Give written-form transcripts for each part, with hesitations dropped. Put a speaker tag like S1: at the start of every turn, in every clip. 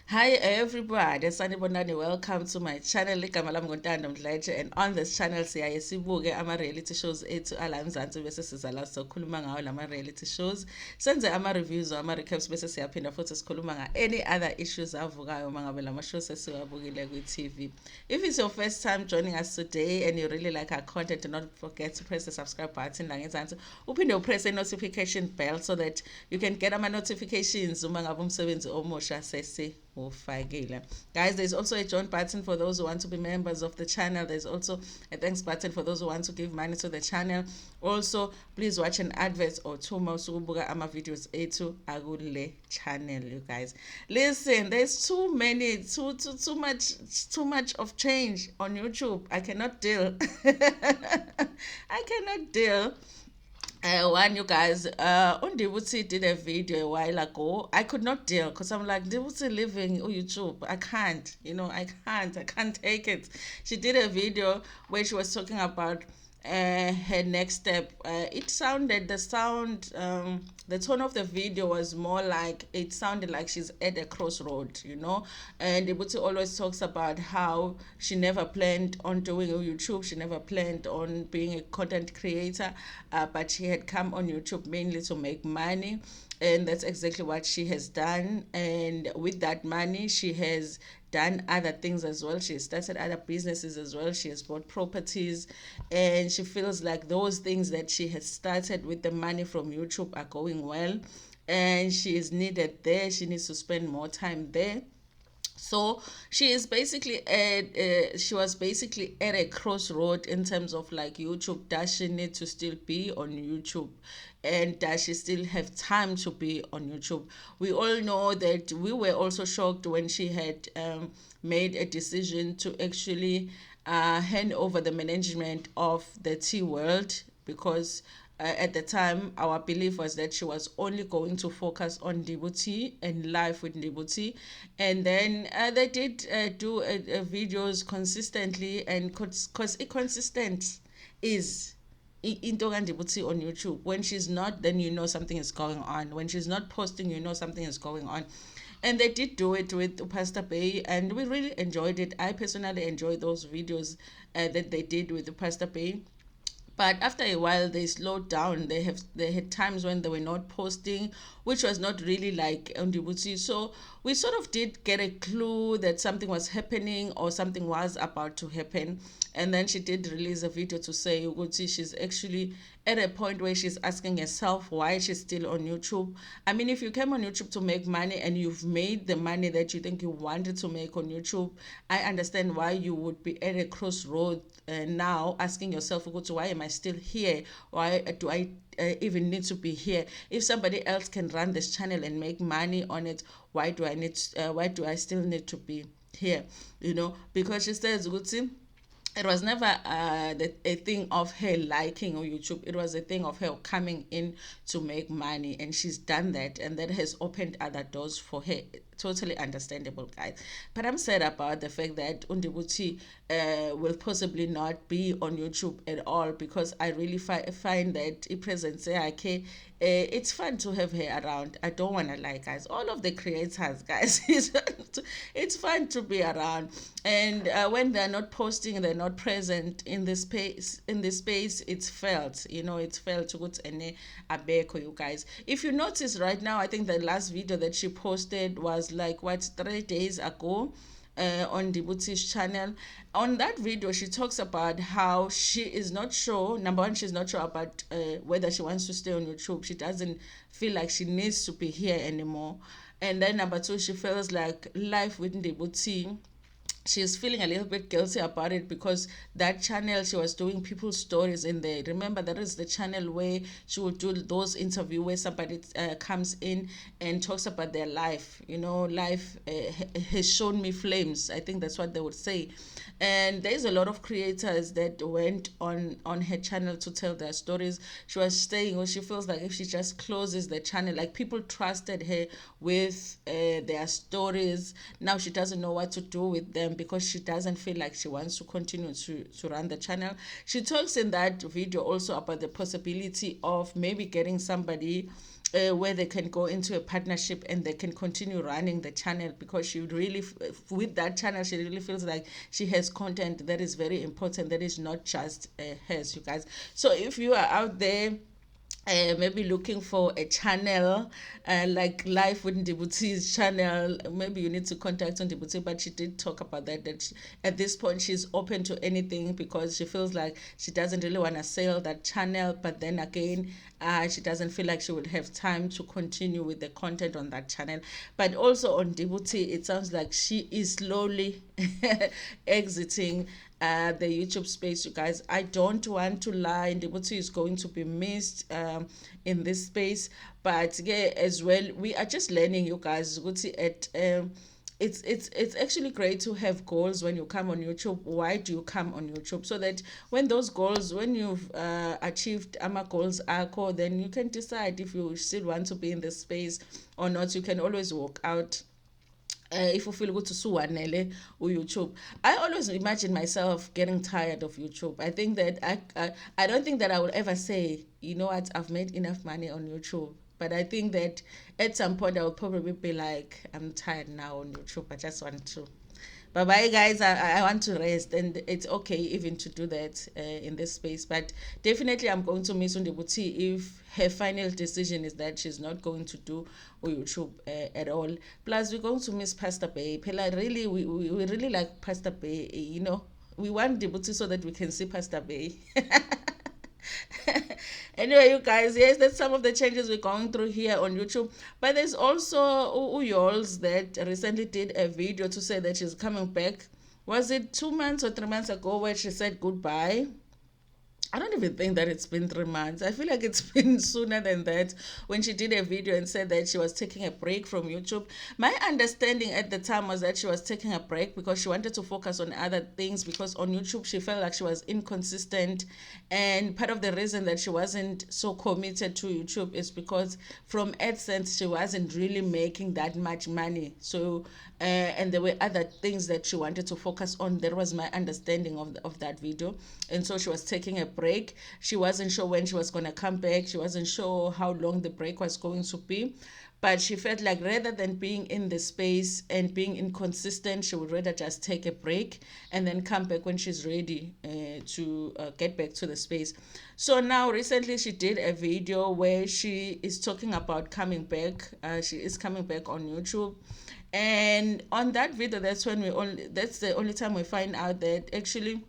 S1: Hi everybody, sanibonani. Welcome to my channel. Igama lami nguNtando Mdletshe, and on this channel siyaye sibuke ama-reality shows ethu ala Mzansi bese siza la sokhuluma ngawo lama-reality shows. Senze ama-reviews ama-recaps bese siyaphinda futhi sikhuluma any other issues avukayo mangabe lama-shows esiwabukile kwi-TV. If it's your first time joining us today and you really like our content, do not forget to press the subscribe button la ngezansi. Uphinde press the notification bell so that you can get ama-notifications uma ngabe umsebenzi omusha ufakile. Guys, there's also a join button for those who want to be members of the channel. There's also a thanks button for those who want to give money to the channel. Also, please watch an advert or two more sukubuka ama videos ethu akule channel, you guys. Listen, there's too much of change on YouTube. I cannot deal. I cannot deal. One, you guys, NdivhuT did a video a while ago. I could not deal because I'm like, NdivhuT living on YouTube. I can't, I can't take it. She did a video where she was talking about her next step. The tone of the video was more like, it sounded like she's at a crossroad, And NdivhuT always talks about how she never planned on doing YouTube. She never planned on being a content creator, but she had come on YouTube mainly to make money. And that's exactly what she has done. And with that money, she has done other things as well. She has started other businesses as well. She has bought properties, and she feels like those things that she has started with the money from YouTube are going well, and she is needed there. She needs to spend more time there. So she is basically she was basically at a crossroad in terms of like, YouTube, does she need to still be on YouTube, and does she still have time to be on YouTube? We all know that we were also shocked when she had made a decision to actually hand over the management of the Tea World, because at the time our belief was that she was only going to focus on NdivhuT and life with NdivhuT. And then they did do videos consistently, and because consistent is into NdivhuT on YouTube. When she's not, then you know something is going on. When she's not posting, you know something is going on. And they did do it with Pastor Bay, and we really enjoyed it. I personally enjoyed those videos that they did with the Pastor Bay. But after a while they slowed down. They had times when they were not posting, which was not really like NdivhuT. So we sort of did get a clue that something was happening or something was about to happen. And then she did release a video to say ukuthi she's actually at a point where she's asking herself why she's still on YouTube. I mean, if you came on YouTube to make money and you've made the money that you think you wanted to make on YouTube, I understand why you would be at a crossroad now, asking yourself, why am I still here? Why do I even need to be here? If somebody else can run this channel and make money on it, why do I still need to be here? Because she says, it was never a thing of her liking YouTube. It was a thing of her coming in to make money, and she's done that, and that has opened other doors for her. Totally understandable, guys. But I'm sad about the fact that NdivhuT will possibly not be on YouTube at all, because I really find that presence okay. It's fun to have her around. I don't want to lie, guys. All of the creators, guys, it's fun to be around. And when they're not posting, they're not present in this space. It's felt. It's felt to good and abeko, you guys. If you notice right now, I think the last video that she posted was like 3 days ago. On NdivhuT's channel. On that video, she talks about how she is not sure. Number one, she's not sure about whether she wants to stay on YouTube. She doesn't feel like she needs to be here anymore. And then number two, she feels like life with NdivhuT, she's feeling a little bit guilty about it, because that channel, she was doing people's stories in there. Remember, that is the channel where she would do those interviews where somebody comes in and talks about their life. Life has shown me flames. I think that's what they would say. And there's a lot of creators that went on her channel to tell their stories. She was saying, she feels like if she just closes the channel, like people trusted her with their stories, now she doesn't know what to do with them, because she doesn't feel like she wants to continue to run the channel. She talks in that video also about the possibility of maybe getting somebody where they can go into a partnership and they can continue running the channel, because she really, with that channel, she really feels like she has content that is very important, that is not just hers, you guys. So if you are out there, maybe looking for a channel like Life with NdivhuT's channel, maybe you need to contact NdivhuT. But she did talk about that she, at this point, she's open to anything, because she feels like she doesn't really want to sell that channel, but then again, she doesn't feel like she would have time to continue with the content on that channel. But also on NdivhuT, it sounds like she is slowly exiting the YouTube space, you guys. I don't want to lie, NdivhuT is going to be missed in this space. But yeah, as well, we are just learning, you guys. It's actually great to have goals when you come on YouTube. Why do you come on YouTube? So that when those goals, when you've achieved ama goals arco, then you can decide if you still want to be in this space or not. You can always walk out if you feel good to suwanele YouTube. I always imagine myself getting tired of YouTube. I think that I don't think that I will ever say, you know what, I've made enough money on YouTube. But I think that at some point I will probably be like, I'm tired now on YouTube. I just want to. Bye bye, guys. I want to rest, and it's okay even to do that in this space. But definitely, I'm going to miss NdivhuT if her final decision is that she's not going to do YouTube at all. Plus, we're going to miss Pastor Bay. Pela, really, we really like Pastor Bay. You know, we want NdivhuT so that we can see Pastor Bay. Anyway, you guys, yes, that's some of the changes we're going through here on YouTube. But there's also Yols that recently did a video to say that she's coming back. Was it 2 months or 3 months ago where she said goodbye? I don't even think that it's been 3 months. I feel like it's been sooner than that, when she did a video and said that she was taking a break from YouTube. My understanding at the time was that she was taking a break because she wanted to focus on other things, because on YouTube she felt like she was inconsistent. And part of the reason that she wasn't so committed to YouTube is because from AdSense she wasn't really making that much money. So and there were other things that she wanted to focus on. That was my understanding of that video. And so she was taking a break. She wasn't sure when she was going to come back. She wasn't sure how long the break was going to be. But she felt like rather than being in the space and being inconsistent, she would rather just take a break and then come back when she's ready to get back to the space. So now recently she did a video where she is talking about coming back. She is coming back on YouTube. And on that video, that's the only time we find out that actually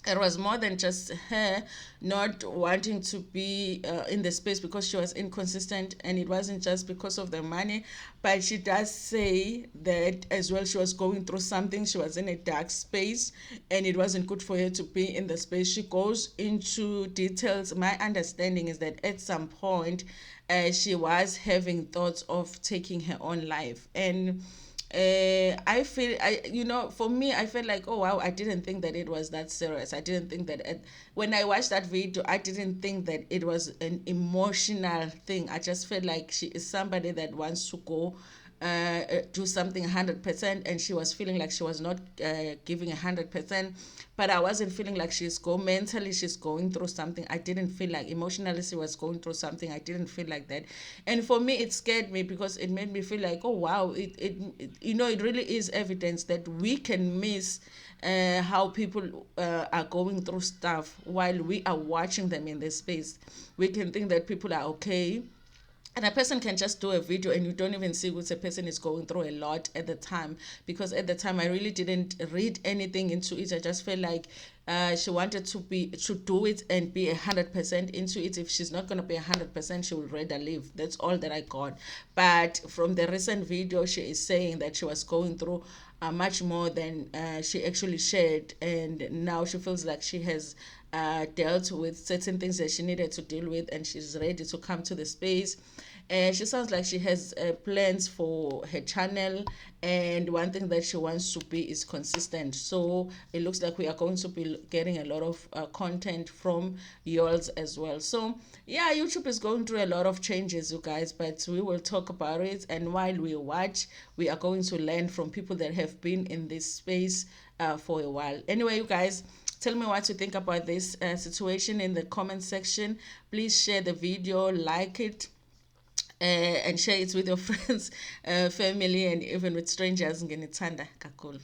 S1: it was more than just her not wanting to be in the space because she was inconsistent, and it wasn't just because of the money. But she does say that as well, she was going through something. She was in a dark space and it wasn't good for her to be in the space. She goes into details. My understanding is that at some point she was having thoughts of taking her own life. And I feel, for me, I felt like, oh wow, I didn't think that it was that serious. I didn't think that when I watched that video, I didn't think that it was an emotional thing. I just felt like she is somebody that wants to go do something 100%, and she was feeling like she was not giving 100%. But I wasn't feeling like mentally she's going through something. I didn't feel like emotionally she was going through something. I didn't feel like that. And for me, it scared me because it made me feel like, oh wow, it really is evidence that we can miss how people are going through stuff while we are watching them in this space. We can think that people are okay, and a person can just do a video and you don't even see what a person is going through a lot at the time. Because at the time I really didn't read anything into it. I just felt like she wanted to do it and be 100% into it. If she's not going to be 100%, she will rather leave. That's all that I got. But from the recent video, she is saying that she was going through much more than she actually shared, and now she feels like she has dealt with certain things that she needed to deal with, and she's ready to come to the space. And she sounds like she has plans for her channel, and one thing that she wants to be is consistent. So it looks like we are going to be getting a lot of content from Yols as well. So yeah, YouTube is going through a lot of changes, you guys, but we will talk about it. And while we watch, we are going to learn from people that have been in this space for a while. Anyway, you guys, tell me what you think about this situation in the comment section. Please share the video, like it, and share it with your friends, family, and even with strangers. Nginithanda kakhulu.